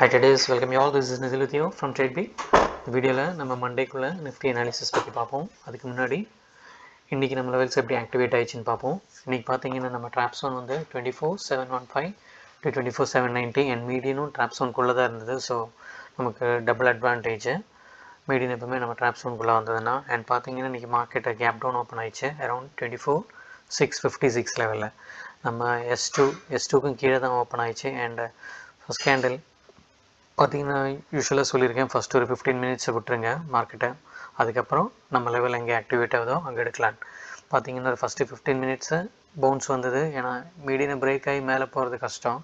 Hi traders, welcome you all. This is Nizil with you from TradeBee. இந்த வீடியோவில் நம்ம மண்டேக்குள்ளே Nifty analysis பற்றி பார்ப்போம். அதுக்கு முன்னாடி இன்றைக்கி நம்ம லெவல்ஸ் எப்படி ஆக்டிவேட் ஆயிடுச்சுன்னு பார்ப்போம். இன்றைக்கி பார்த்தீங்கன்னா நம்ம ட்ராப் ஜோன் வந்து 24,715 to 24,790 அண்ட் மீடியனும் ட்ராப் ஜோனுக்குள்ளே தான் இருந்தது. ஸோ நமக்கு டபுள் அட்வான்டேஜ். மீடியன் எப்பவுமே நம்ம ட்ராப் ஜோனுக்குள்ளே வந்ததுன்னா அண்ட் பார்த்தீங்கன்னா இன்றைக்கி மார்க்கெட்டை கேப் டவுன் ஓப்பன் ஆயிடுச்சு அரௌண்ட் 24,656 லெவலில். நம்ம எஸ் டூக்கும் கீழே தான் ஓப்பன் ஆயிடுச்சு. அண்ட் ஃபஸ்ட் கேண்டில் பார்த்தீங்கன்னா யூஸ்வலாக சொல்லியிருக்கேன், ஃபஸ்ட் ஒரு 15 மினிட்ஸை விட்டுருங்க மார்க்கெட்டை, அதுக்கப்புறம் நம்ம லெவல் எங்கே ஆக்டிவேட் ஆகுதோ அங்கே எடுக்கலாம். பார்த்தீங்கன்னா ஃபஸ்ட்டு 15 மினிட்ஸு பவுன்ஸ் வந்தது. ஏன்னா மீடியனை பிரேக் ஆகி மேலே போகிறது கஷ்டம்.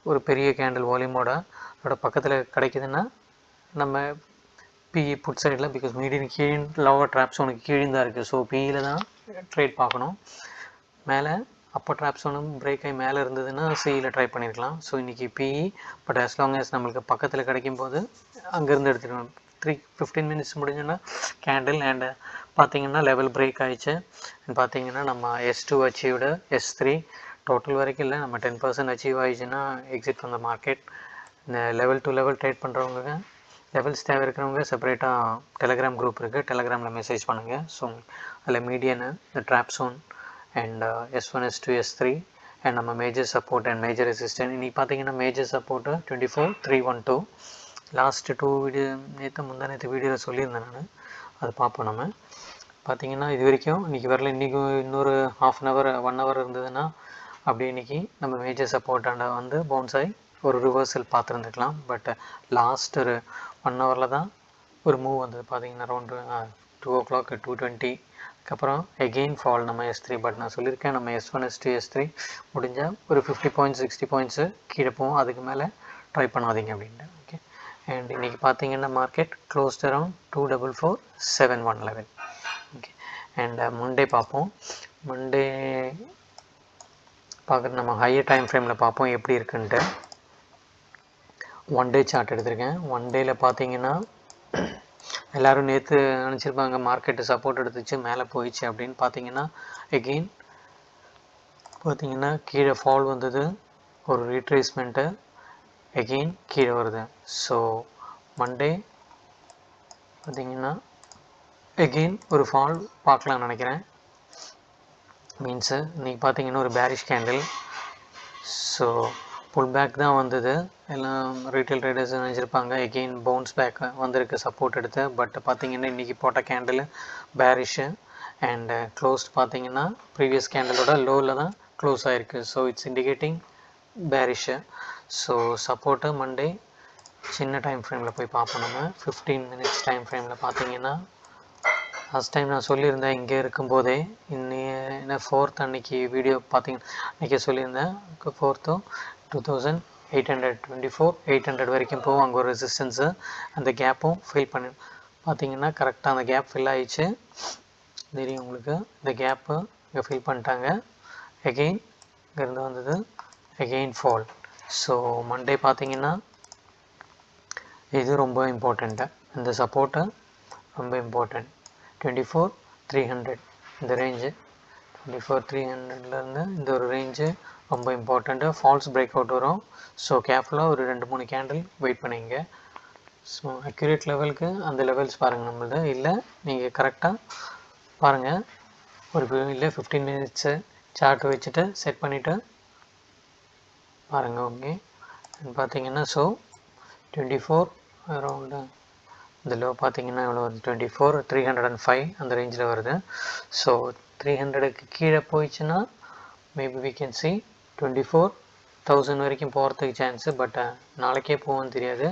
ஒரு பெரிய கேண்டில் வால்யூமோட அதோட பக்கத்தில் கிடைக்குதுன்னா நம்ம பிஇ புட் சைடில், பிகாஸ் மீடியன் கீழே லோவர் ட்ராப் ஜோனுக்கு கீழே தான் இருக்குது. ஸோ பிஇயில் தான் ட்ரேட் பார்க்கணும். மேலே அப்போ ட்ராப் ஜோனும் பிரேக் ஆகி மேலே இருந்ததுன்னா சியில் ட்ரை பண்ணியிருக்கலாம். ஸோ இன்றைக்கி BE, but as long as நம்மளுக்கு பக்கத்தில் கிடைக்கும் போது அங்கேருந்து எடுத்துக்கணும். 15 மினிட்ஸ் முடிஞ்சோன்னா கேண்டில் அண்டு பார்த்தீங்கன்னா லெவல் பிரேக் ஆகிடுச்சு. அண்ட் பார்த்தீங்கன்னா நம்ம S2 அச்சீவ்டு, S3 டோட்டல் வரைக்கும் இல்லை, நம்ம 10% அச்சீவ் ஆகிடுச்சுன்னா எக்ஸிட் ஃப்ரம் த மார்க்கெட். இந்த லெவல் டு லெவல் ட்ரேட் பண்ணுறவங்க, லெவல்ஸ் தேவை இருக்கிறவங்க செப்பரேட்டாக டெலகிராம் குரூப் இருக்குது, டெலகிராமில் மெசேஜ் பண்ணுங்கள். ஸோ அதில் மீடியனு, இந்த drop zone and S1, S2, S3 and நம்ம major support and major resistant. இன்றைக்கி பார்த்தீங்கன்னா மேஜர் சப்போர்ட்டு 24,312. லாஸ்ட்டு 2 வீடியோ நேற்று வீடியோவில் சொல்லியிருந்தேன் நான், அது பார்ப்போம். நம்ம பார்த்தீங்கன்னா இது வரைக்கும் இன்றைக்கி வரல. இன்றைக்கி இன்னொரு ½ hour 1 hour இருந்ததுன்னா அப்படி இன்றைக்கி நம்ம மேஜர் சப்போர்ட்டாண்ட வந்து பவுன்ஸ் ஆகி ஒரு ரிவர்சல் பார்த்துருந்துக்கலாம். பட் லாஸ்ட் ஒரு 1 hour தான் ஒரு மூவ் வந்தது. பார்த்தீங்கன்னா அரௌண்ட் 2 o'clock 2:20 அதுக்கப்புறம் எகெயின் ஃபால் நம்ம S3. பட் நான் சொல்லியிருக்கேன், நம்ம S1, S2, S3 முடிஞ்சால் ஒரு 50 பாயிண்ட்ஸ் 60 பாயிண்ட்ஸு கீழே போவோம், அதுக்கு மேலே ட்ரை பண்ணாதீங்க அப்படின்ட்டு. ஓகே. அண்ட் இன்றைக்கி பார்த்தீங்கன்னா market closed around 244,711. Okay. And Monday பார்ப்போம். மண்டே பார்க்குறது நம்ம ஹையர் டைம் ஃப்ரேமில் பார்ப்போம் எப்படி இருக்குன்ட்டு. 1 day சார்ட் எடுத்திருக்கேன். 1 dayயில் பார்த்தீங்கன்னா எல்லோரும் நேற்று நினச்சிருப்பாங்க மார்க்கெட்டு சப்போர்ட் எடுத்துச்சு மேலே போயிடுச்சு அப்படின்னு. பார்த்தீங்கன்னா எகெயின் பார்த்தீங்கன்னா கீழே ஃபால் வந்தது, ஒரு ரீட்ரேஸ்மெண்ட்டு, எகெயின் கீழே வருது. ஸோ மண்டே பார்த்தீங்கன்னா எகெயின் ஒரு ஃபால் பார்க்கலான்னு நினைக்கிறேன். மீன்ஸு இன்றைக்கி பார்த்தீங்கன்னா ஒரு bearish candle. So pull back தான் வந்தது. எல்லாம் ரீட்டைல் ட்ரேடர்ஸ் நினச்சிருப்பாங்க எகெயின் பவுன்ஸ் பேக் வந்திருக்கு சப்போர்ட் எடுத்து. பட் பார்த்தீங்கன்னா இன்றைக்கி போட்ட கேண்டில் பேரிஷு அண்டு க்ளோஸ்ட் பார்த்தீங்கன்னா ப்ரீவியஸ் கேண்டிலோட லோவில் தான் க்ளோஸ் ஆகிருக்கு. So it's indicating bearish. So support Monday சின்ன டைம் ஃப்ரேமில் போய் பார்ப்போம். நம்ம 15 மினிட்ஸ் டைம் ஃப்ரேமில் பார்த்தீங்கன்னா லாஸ்ட் டைம் நான் சொல்லியிருந்தேன் இங்கே இருக்கும்போதே, இன்னும் 4th அன்றைக்கி வீடியோ பார்த்தீங்கன்னா அன்றைக்கி சொல்லியிருந்தேன் 4th 2,824 800 வரைக்கும் போகும். அங்கே ஒரு ரெசிஸ்டன்ஸு, அந்த கேப்பும் ஃபில் பண்ணி பார்த்தீங்கன்னா கரெக்டாக அந்த கேப் ஃபில் ஆகிடுச்சு. தெரியும் உங்களுக்கு, இந்த கேப்பு இங்கே ஃபில் பண்ணிட்டாங்க. எகெயின் இங்கேருந்து வந்தது, எகெயின் ஃபால். ஸோ மண்டே பார்த்தீங்கன்னா இது ரொம்ப இம்பார்ட்டண்ட்டு, இந்த சப்போர்ட்டு ரொம்ப இம்பார்ட்டண்ட். 24,300 இந்த ரேஞ்சு, 24,300லேருந்து இந்த ஒரு ரேஞ்சு ரொம்ப இம்பார்ட்டண்ட்டு. ஃபால்ஸ் பிரேக் அவுட் வரும். ஸோ கேர்ஃபுல்லாக ஒரு 2-3 கேண்டில் வெயிட் பண்ணிங்க. ஸோ அக்யூரேட் லெவலுக்கு அந்த லெவல்ஸ் பாருங்கள் நம்மளது. இல்லை நீங்கள் கரெக்டாக பாருங்கள், ஒரு இல்லை 15 மினிட்ஸு சார்ட் வச்சுட்டு செட் பண்ணிவிட்டு பாருங்கள். ஓகே. பார்த்தீங்கன்னா ஸோ 24 அரௌண்டு இந்த லோ பார்த்தீங்கன்னா எவ்வளோ வருது, 24,305 அந்த ரேஞ்சில் வருது. ஸோ 300க்கு கீழே போயிடுச்சுன்னா மேபி we can see 24,000 வரைக்கும் போகிறதுக்கு சான்ஸு. பட் நாளைக்கே போகும்னு தெரியாது.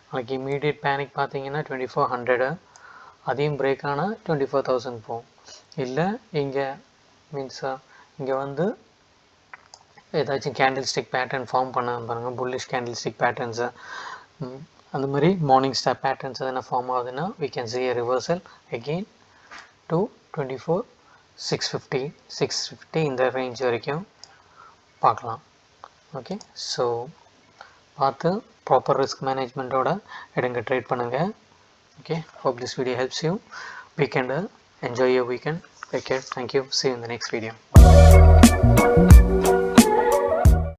நாளைக்கு இமீடியட் பேனிக் பார்த்தீங்கன்னா 2400, அதையும் பிரேக் ஆனால் 24,000 போகும். இல்லை இங்கே மீன்ஸா இங்கே வந்து ஏதாச்சும் கேண்டில் ஸ்டிக் பேட்டர்ன் ஃபார்ம் பண்ண பாருங்கள், புல்லிஷ் கேண்டில் ஸ்டிக் பேட்டர்ன்ஸு அந்த மாதிரி மார்னிங் ஸ்டார் பேட்டர்ன்ஸ் எதனா ஃபார்ம் ஆகுதுன்னா we can see a reversal again to 24,650 இந்த ரேஞ்ச் வரைக்கும் பார்க்கலாம். ஓகே. ஸோ பார்த்து ப்ராப்பர் ரிஸ்க் மேனேஜ்மெண்ட்டோட எடுங்க, ட்ரேட் பண்ணுங்கள். Okay. Hope this video helps you. Weekend enjoy your weekend. Take care. Thank you. See you in the next video.